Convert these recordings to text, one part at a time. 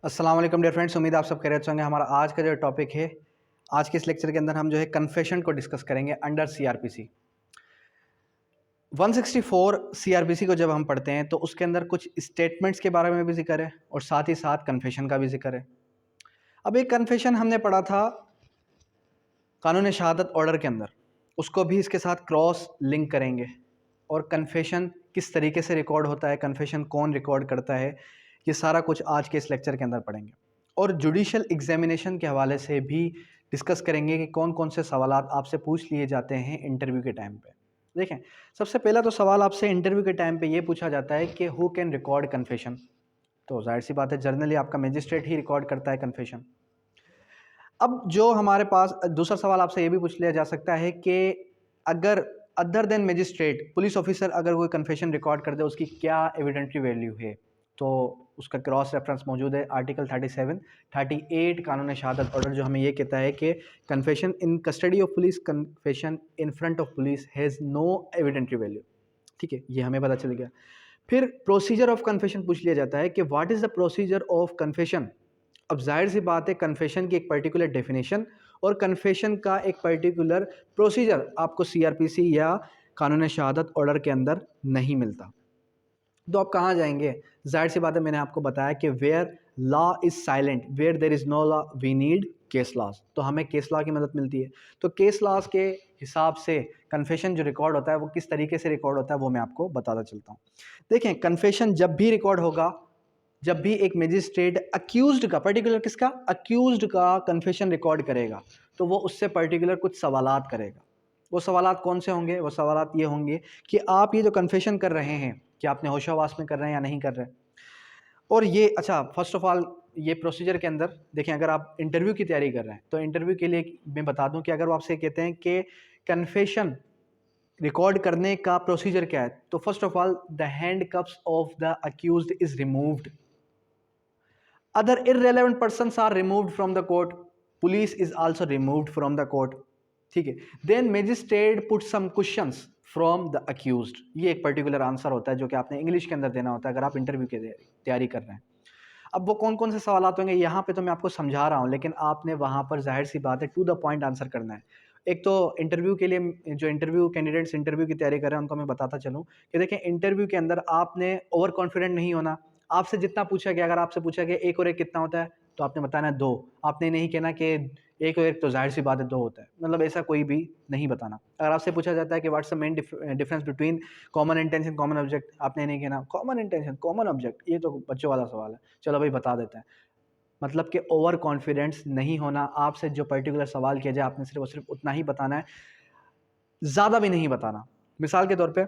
अस्सलाम वालेकुम dear friends, उम्मीद है आप सब खैरियत से होंगे। हमारा आज का जो टॉपिक है, आज के इस लेक्चर के अंदर हम जो है कन्फेशन को डिस्कस करेंगे अंडर सीआरपीसी 164। सीआरपीसी को जब हम पढ़ते हैं तो उसके अंदर कुछ स्टेटमेंट्स के बारे में भी जिक्र है और साथ ही साथ कन्फेशन का भी जिक्र है। अब एक कन्फेशन हमने पढ़ा था कानून शहादत ऑर्डर के अंदर, उसको भी इसके साथ क्रॉस लिंक करेंगे और कन्फेशन किस तरीके से रिकॉर्ड होता है, कन्फेशन कौन रिकॉर्ड करता है, ये सारा कुछ आज के इस लेक्चर के अंदर पढ़ेंगे। और जुडिशियल एग्जामिनेशन के हवाले से भी डिस्कस करेंगे कि कौन कौन से सवालात आपसे पूछ लिए जाते हैं इंटरव्यू के टाइम पे। देखें, सबसे पहला तो सवाल आपसे इंटरव्यू के टाइम पे ये पूछा जाता है कि हु कैन रिकॉर्ड कन्फेशन। तो जाहिर सी बात है, जनरली आपका मजिस्ट्रेट ही रिकॉर्ड करता है कन्फेशन। अब जो हमारे पास दूसरा सवाल आपसे ये भी पूछ लिया जा सकता है कि अगर other than magistrate police officer अगर कोई कन्फेशन रिकॉर्ड कर दे, उसकी क्या एविडेंटरी वैल्यू है। तो उसका क्रॉस रेफरेंस मौजूद है आर्टिकल 37, 38 कानून शहादत ऑर्डर, जो हमें ये कहता है कि confession in custody of police, confession in front of police has no evidentiary value. ठीक है, ये हमें पता चल गया। फिर प्रोसीजर ऑफ कन्फेशन पूछ लिया जाता है कि what is the procedure of confession. अब जाहिर सी बात है, कन्फेशन की एक पर्टिकुलर डेफिनेशन और कन्फेशन का एक पर्टिकुलर प्रोसीजर आपको सीआरपीसी या कानून शहादत ऑर्डर के अंदर नहीं मिलता। तो आप कहाँ जाएंगे? जाहिर सी बात है, मैंने आपको बताया कि where law is silent, where there is no law we need case laws. तो हमें केस लॉ की मदद मिलती है। तो केस लॉज के हिसाब से कन्फेशन जो रिकॉर्ड होता है वो किस तरीके से रिकॉर्ड होता है वो मैं आपको बताता चलता हूँ। देखें, कन्फेशन जब भी रिकॉर्ड होगा, जब भी एक मजिस्ट्रेट अक्यूज्ड का, पर्टिकुलर किसका, अक्यूज्ड का कन्फेशन रिकॉर्ड करेगा, तो वो उससे पर्टिकुलर कुछ सवालात करेगा। वो सवालात कौन से होंगे? वो सवालात ये होंगे कि आप ये जो कन्फेशन कर रहे हैं, कि आपने होशो-हवास में कर रहे हैं या नहीं कर रहे। और ये अच्छा, फर्स्ट ऑफ ऑल ये प्रोसीजर के अंदर देखें, अगर आप इंटरव्यू की तैयारी कर रहे हैं तो इंटरव्यू के लिए मैं बता दूं कि अगर वो आपसे कहते हैं कि कन्फेशन रिकॉर्ड करने का प्रोसीजर क्या है, तो first of all the hand cups of the accused is removed, other irrelevant persons are removed from the court, police is also removed from the court। ठीक है, then magistrate put some questions from the accused। ये एक particular answer होता है जो कि आपने English के अंदर देना होता है अगर आप इंटरव्यू की तैयारी कर रहे हैं। अब वो कौन कौन से सवाल होंगे यहाँ पे तो मैं आपको समझा रहा हूँ, लेकिन आपने वहाँ पर जाहिर सी बात है टू द पॉइंट आंसर करना है। एक तो इंटरव्यू के लिए जो इंटरव्यू कैंडिडेट्स इंटरव्यू की तैयारी कर रहे हैं उनको मैं बताता चलूँ कि देखें, इंटरव्यू के अंदर आपने ओवर कॉन्फिडेंट नहीं होना। आपसे जितना पूछा गया, अगर आपसे पूछा गया एक और एक कितना होता है, तो आपने बताना है 2। आपने नहीं कहना कि एक और एक तो जाहिर सी बात है 2 होता है, मतलब ऐसा कोई भी नहीं बताना। अगर आपसे पूछा जाता है कि what's the main difference between common intention common object, आपने नहीं कहना कॉमन इंटेंशन कॉमन ऑब्जेक्ट, ये तो बच्चों वाला सवाल है, चलो भाई बता देते हैं। मतलब कि ओवर कॉन्फिडेंस नहीं होना। आपसे जो पर्टिकुलर सवाल किया जाए आपने सिर्फ और सिर्फ उतना ही बताना है, ज़्यादा भी नहीं बताना। मिसाल के तौर पे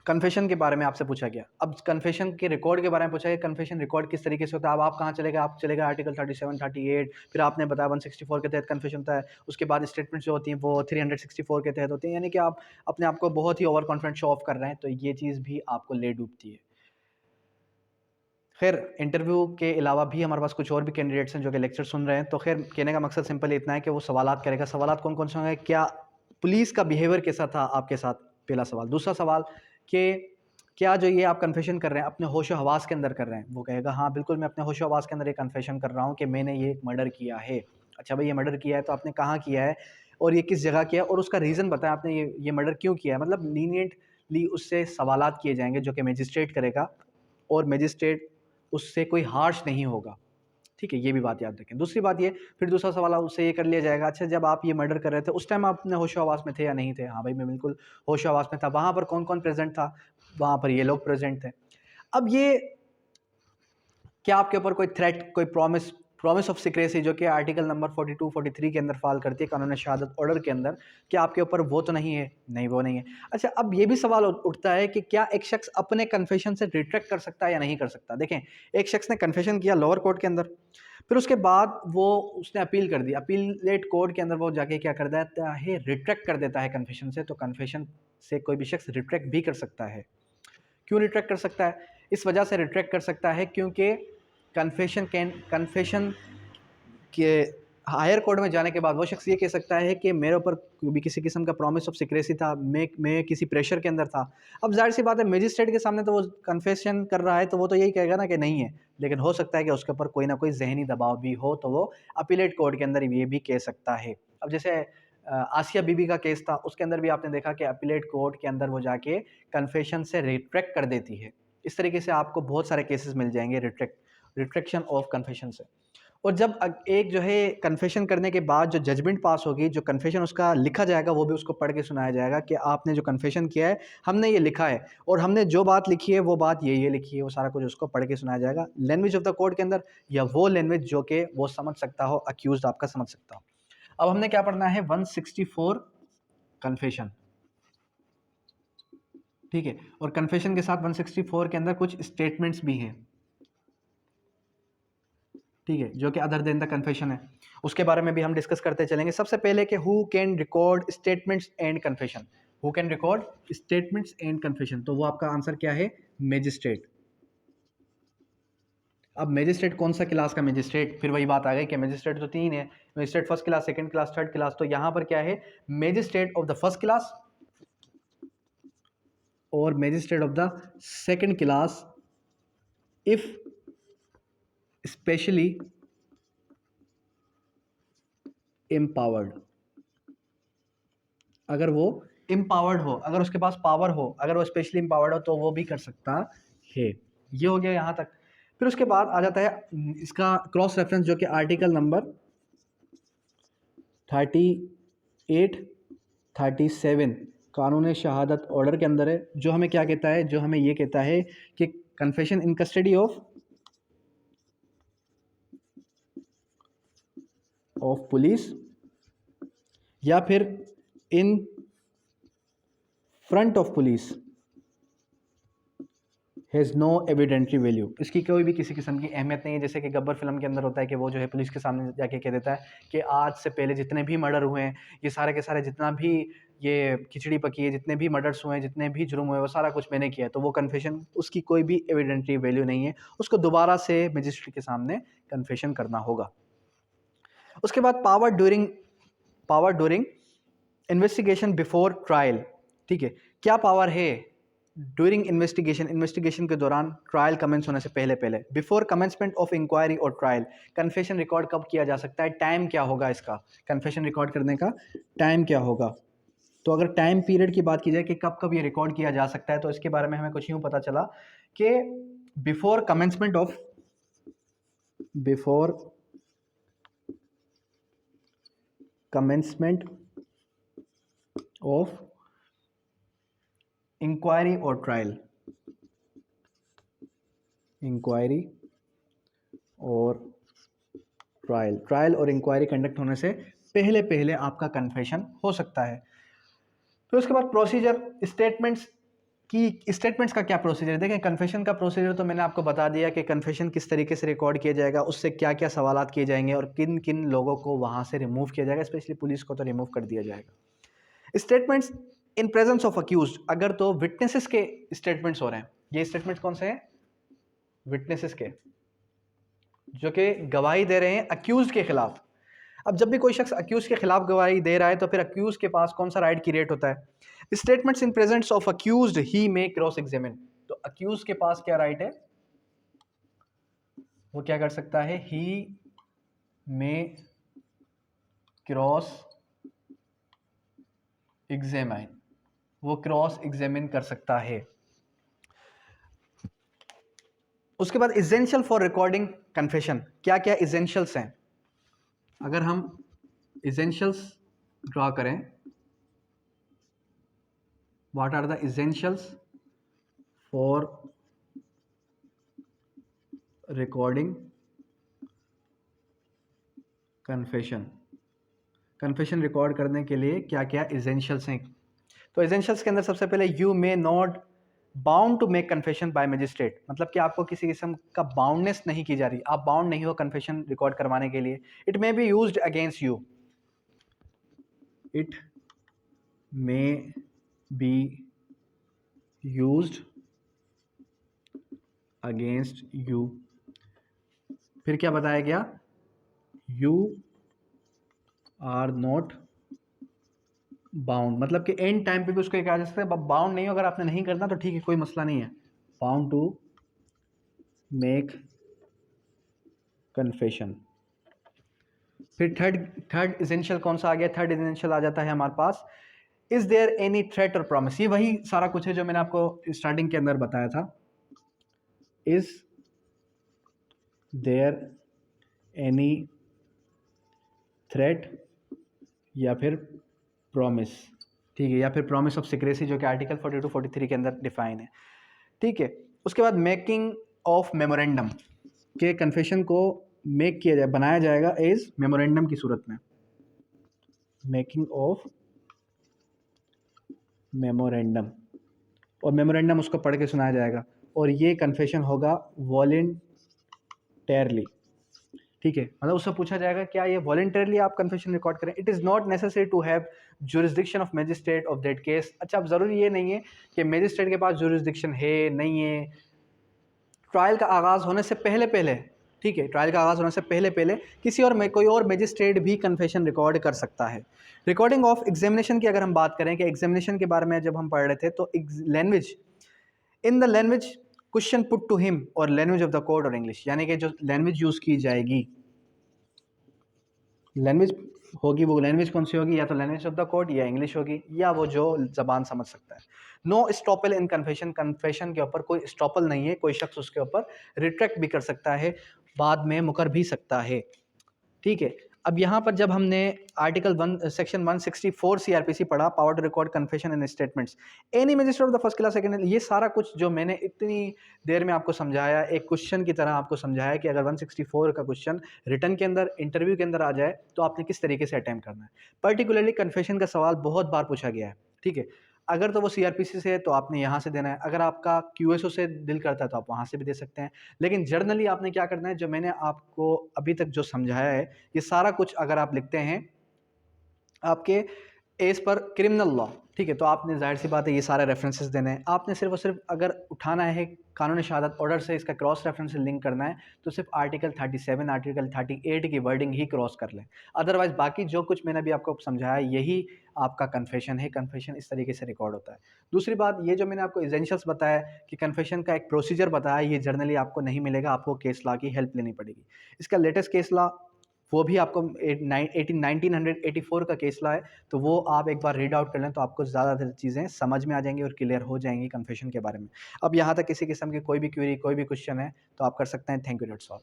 कन्फेशन के बारे में आपसे पूछा गया, अब कन्फेशन के रिकॉर्ड के बारे में पूछा गया, कन्फेशन रिकॉर्ड किस तरीके से होता है। अब आप कहाँ चले गए? आप चले गए आर्टिकल 37, 38, फिर आपने बताया 164 के तहत कन्फेशन होता है। उसके बाद स्टेटमेंट्स जो होती हैं वो 364 के तहत होती हैं, यानी कि आप अपने आप को बहुत ही ओवर कॉन्फिडेंट शो ऑफ कर रहे हैं, तो ये चीज़ भी आपको ले डूबती है। खैर, इंटरव्यू के अलावा भी हमारे पास कुछ और भी कैंडिडेट्स हैं जो कि लेक्चर सुन रहे हैं, तो खैर कहने का मकसद सिंपल इतना है कि वो सवालात करेगा। सवालात कौन कौन से होंगे? क्या पुलिस का बिहेवियर कैसा था आपके साथ, पहला सवाल। दूसरा सवाल कि क्या जो ये आप कन्फेशन कर रहे हैं अपने होशो हवास के अंदर कर रहे हैं। वो कहेगा हाँ बिल्कुल, मैं अपने होशो हवास के अंदर ये कन्फेशन कर रहा हूँ कि मैंने ये मर्डर किया है। अच्छा भाई, ये मर्डर किया है तो आपने कहाँ किया है और ये किस जगह किया है और उसका रीज़न बताया, आपने ये मर्डर क्यों किया है। मतलब लीनियंटली उससे सवालात किए जाएंगे जो कि मजिस्ट्रेट करेगा, और मजिस्ट्रेट उससे कोई हार्श नहीं होगा। ठीक है, ये भी बात याद रखें। दूसरी बात ये, फिर दूसरा सवाल उससे ये कर लिया जाएगा, अच्छा जब आप ये मर्डर कर रहे थे उस टाइम आप अपने होशो-हवास में थे या नहीं थे? हाँ भाई, मैं बिल्कुल होशो-हवास में था। वहाँ पर कौन-कौन प्रेज़ेंट था? वहाँ पर ये लोग प्रेज़ेंट थे। अब ये क्या आपके ऊपर कोई थ्रेट, कोई प्रॉमिस ऑफ सीक्रेसी जो कि आर्टिकल नंबर 42, 43 के अंदर फ़ॉल करती है कानून शहादत ऑर्डर के अंदर, क्या आपके ऊपर वो तो नहीं है? नहीं, वो नहीं है। अच्छा, अब ये भी सवाल उठता है कि क्या एक शख्स अपने कन्फेशन से रिट्रैक्ट कर सकता है या नहीं कर सकता? देखें, एक शख्स ने कन्फेशन किया लोअर कोर्ट के अंदर, फिर उसके बाद वो उसने अपील कर दी। अपीलेट कोर्ट के अंदर वो जाके क्या कर देता है? रिट्रैक्ट कर देता है कन्फेशन से। तो कन्फेशन से कोई भी शख्स रिट्रैक्ट भी कर सकता है। क्यों रिट्रैक्ट कर सकता है? इस वजह से रिट्रैक्ट कर सकता है क्योंकि कन्फेशन हायर कोर्ट में जाने के बाद वो शख्स ये कह सकता है कि मेरे ऊपर भी किसी किस्म का प्रॉमिस ऑफ सिक्रेसी था, मैं किसी प्रेशर के अंदर था। अब जाहिर सी बात है मजिस्ट्रेट के सामने तो वो कन्फेशन कर रहा है तो वो तो यही कहेगा ना कि नहीं है, लेकिन हो सकता है कि उसके ऊपर कोई ना कोई जहनी दबाव भी हो तो वो अपीलेट कोर्ट के अंदर ये भी कह सकता है। अब जैसे आसिया बीबी का केस था, उसके अंदर भी आपने देखा कि अपीलेट कोर्ट के अंदर वो जाके कन्फेशन से रिट्रैक्ट कर देती है। इस तरीके से आपको बहुत सारे केसेस मिल जाएंगे रिट्रैक्शन ऑफ कन्फेशन से। और जब एक जो है कन्फेशन करने के बाद जो जजमेंट पास होगी, जो कन्फेशन उसका लिखा जाएगा वो भी उसको पढ़ के सुनाया जाएगा कि आपने जो कन्फेशन किया है हमने ये लिखा है और हमने जो बात लिखी है वो बात ये लिखी है, वो सारा कुछ उसको पढ़ के सुनाया जाएगा लैंग्वेज ऑफ द कोर्ट के अंदर, या वो लैंग्वेज जो कि वो समझ सकता हो, अक्यूज आपका समझ सकता हो। अब हमने क्या पढ़ना है, 164 कन्फेशन, ठीक है। और कन्फेशन के साथ 164 के अंदर कुछ स्टेटमेंट्स भी हैं, ठीक है, जो कि अदर देन द कन्फेशन है, उसके बारे में भी हम डिस्कस करते चलेंगे। सबसे पहले कि who can record statements and confession, who can record statements and confession, तो वो आपका आंसर क्या है, मैजिस्ट्रेट। अब मैजिस्ट्रेट कौन सा क्लास का मैजिस्ट्रेट, फिर वही बात आ गई कि मैजिस्ट्रेट तो तीन है, magistrate first class, second class, third class, तो यहाँ पर क्या है, magistrate of the first class और magistrate of the second class if specially empowered, अगर वो एम्पावर्ड हो, अगर उसके पास पावर हो, अगर वो स्पेशली एम्पावर्ड हो तो वो भी कर सकता है। ये हो गया यहाँ तक। फिर उसके बाद आ जाता है इसका क्रॉस रेफरेंस, जो कि आर्टिकल नंबर 38 37 कानून शहादत ऑर्डर के अंदर है, जो हमें क्या कहता है, जो हमें ये कहता है कि confession in custody of police या फिर in front of police has no evidentiary value, इसकी कोई भी किसी किस्म की अहमियत नहीं है। जैसे कि गब्बर फिल्म के अंदर होता है कि वो जो है पुलिस के सामने जाके कह देता है कि आज से पहले जितने भी मर्डर हुए हैं, ये सारे के सारे, जितना भी ये खिचड़ी पकी है, जितने भी मर्डर्स हुए हैं, जितने भी जुर्म हुए, वो सारा कुछ मैंने किया है, तो वो कन्फेशन, उसकी कोई भी एविडेंटरी वैल्यू नहीं है, उसको दोबारा से मजिस्ट्रेट के सामने कन्फेशन करना होगा। उसके बाद power during investigation before trial, ठीक है, क्या पावर है ड्यूरिंग इन्वेस्टिगेशन के दौरान, ट्रायल कमेंस होने से पहले बिफोर कमेंसमेंट ऑफ इंक्वायरी और ट्रायल, कन्फेशन रिकॉर्ड कब किया जा सकता है, टाइम क्या होगा इसका, कन्फेशन रिकॉर्ड करने का टाइम क्या होगा। तो अगर टाइम पीरियड की बात की जाए कि कब कब ये रिकॉर्ड किया जा सकता है, तो इसके बारे में हमें कुछ यूँ पता चला कि बिफोर कमेंसमेंट ऑफ इंक्वायरी और ट्रायल, ट्रायल और इंक्वायरी कंडक्ट होने से पहले आपका कन्फेशन हो सकता है। तो उसके बाद प्रोसीजर, स्टेटमेंट्स का क्या प्रोसीजर है। देखें, कन्फेशन का प्रोसीजर तो मैंने आपको बता दिया कि कन्फेशन किस तरीके से रिकॉर्ड किया जाएगा, उससे क्या क्या सवालात किए जाएंगे और किन किन लोगों को वहाँ से रिमूव किया जाएगा, स्पेशली पुलिस को तो रिमूव कर दिया जाएगा। Statements in presence of accused, अगर तो विटनेसेस के स्टेटमेंट्स हो रहे हैं, ये स्टेटमेंट्स कौन से हैं, विटनेसेस के, जो कि गवाही दे रहे हैं अक्यूज के खिलाफ। अब जब भी कोई शख्स अक्यूज के खिलाफ गवाही दे रहा है तो फिर अक्यूज के पास कौन सा राइट क्रिएट होता है, statements in presence of accused he may cross examine, तो अक्यूज के पास क्या राइट है, वो क्या कर सकता है, ही मे क्रॉस एग्जामिन, वो क्रॉस एग्जामिन कर सकता है। उसके बाद इसेंशियल फॉर रिकॉर्डिंग कन्फेशन, क्या क्या इसेंशियल्स हैं, अगर हम इसेंशियल्स ड्रॉ करें, what are the essentials for recording confession record करने के लिए क्या क्या इसेंशियल्स हैं। तो एसेंशियल्स के अंदर सबसे पहले you may not bound to make confession by magistrate, मतलब कि आपको किसी किस्म का बाउंडनेस नहीं की जा रही, आप बाउंड नहीं हो कन्फेशन रिकॉर्ड करवाने के लिए। It may be used against you, it may be used against you, फिर क्या बताया गया, यू आर नॉट बाउंड, मतलब कि एंड टाइम पे भी उसको कहा जा सकता है बाउंड नहीं हो, अगर आपने नहीं करना तो ठीक है, कोई मसला नहीं है, बाउंड टू मेक कन्फेशन। फिर थर्ड इसेंशियल कौन सा आ गया? थर्ड इसेंशियल आ जाता है हमारे पास, इज देयर एनी थ्रेट और प्रॉमिस। ये वही सारा कुछ है जो मैंने आपको स्टार्टिंग के अंदर बताया था, इज देयर एनी थ्रेट या फिर प्रॉमिस, ठीक है, या फिर प्रॉमिस ऑफ सिक्रेसी जो कि आर्टिकल 42 43 के अंदर डिफाइन है, ठीक है। उसके बाद मेकिंग ऑफ मेमोरेंडम, के कन्फेशन को मेक किया जाए, बनाया जाएगा एज मेमोरेंडम की सूरत में, मेकिंग ऑफ मेमोरेंडम, और मेमोरेंडम उसको पढ़ के सुनाया जाएगा, और ये कन्फेशन होगा वॉलेंटरली, ठीक है, मतलब उससे पूछा जाएगा क्या ये वॉलेंटरली आप कन्फेशन रिकॉर्ड करें। It is not necessary to have jurisdiction of magistrate of that case. अच्छा, अब ज़रूरी ये नहीं है कि मैजिस्ट्रेट के पास जुरिस्डिक्शन है नहीं है, ट्रायल का आगाज़ होने से पहले पहले, ठीक है, ट्रायल का आगाज़ होने से पहले पहले किसी और में कोई और मैजिस्ट्रेट भी कन्फेशन रिकॉर्ड कर सकता है। रिकॉर्डिंग ऑफ एग्जामिनेशन की अगर हम बात करें कि एग्जामिनेशन के बारे में जब हम पढ़ रहे थे, तो language, in the language question put to him, और लैंग्वेज ऑफ द कोर्ट और इंग्लिश, यानी कि जो लैंग्वेज यूज़ की जाएगी, लैंग्वेज होगी, वो लैंग्वेज कौन सी होगी? या तो लैंग्वेज ऑफ द कोर्ट या इंग्लिश होगी, या वो जो जबान समझ सकता है। नो स्टॉपल इन कन्फेशन, कन्फेशन के ऊपर कोई स्टॉपल नहीं है, कोई शख्स उसके ऊपर रिट्रैक्ट भी कर सकता है, बाद में मुकर भी सकता है, ठीक है। अब यहाँ पर जब हमने आर्टिकल 1 सेक्शन 164 सीआरपीसी पढ़ा, power to record confession and statements, any magistrate of the first class second, ये सारा कुछ जो मैंने इतनी देर में आपको समझाया, एक क्वेश्चन की तरह आपको समझाया कि अगर 164 का क्वेश्चन रिटर्न के अंदर, इंटरव्यू के अंदर आ जाए तो आपने किस तरीके से अटैम्प्ट करना है। पर्टिकुलरली कन्फेशन का सवाल बहुत बार पूछा गया है, ठीक है। अगर तो वो सीआरपीसी से है तो आपने यहाँ से देना है, अगर आपका क्यूएसओ से दिल करता है तो आप वहाँ से भी दे सकते हैं, लेकिन जर्नली आपने क्या करना है, जो मैंने आपको अभी तक जो समझाया है, ये सारा कुछ अगर आप लिखते हैं आपके एज पर क्रिमिनल लॉ, ठीक है, तो आपने जाहिर सी बात है ये सारे रेफरेंसेस देने हैं। आपने सिर्फ और सिर्फ अगर उठाना है कानून शहादत ऑर्डर से इसका क्रॉस रेफरेंस लिंक करना है, तो सिर्फ आर्टिकल 37 आर्टिकल 38 की वर्डिंग ही क्रॉस कर लें, अदरवाइज बाकी जो कुछ मैंने अभी आपको समझाया यही आपका कन्फेशन है। कन्फेशन इस तरीके से रिकॉर्ड होता है। दूसरी बात, ये जो मैंने आपको एसेंशियल्स बताया कि कन्फेशन का एक प्रोसीजर बताया, ये जर्नली आपको नहीं मिलेगा, आपको केस लॉ की हेल्प लेनी पड़ेगी। इसका लेटेस्ट केस लॉ वो भी आपको 1984 का केस लॉ है, तो वो आप एक बार रीड आउट कर लें तो आपको ज़्यादातर चीज़ें समझ में आ जाएंगी और क्लियर हो जाएंगी कन्फेशन के बारे में। अब यहाँ तक किसी किस्म की कोई भी क्वेरी, कोई भी क्वेश्चन है तो आप कर सकते हैं। Thank you, that's all.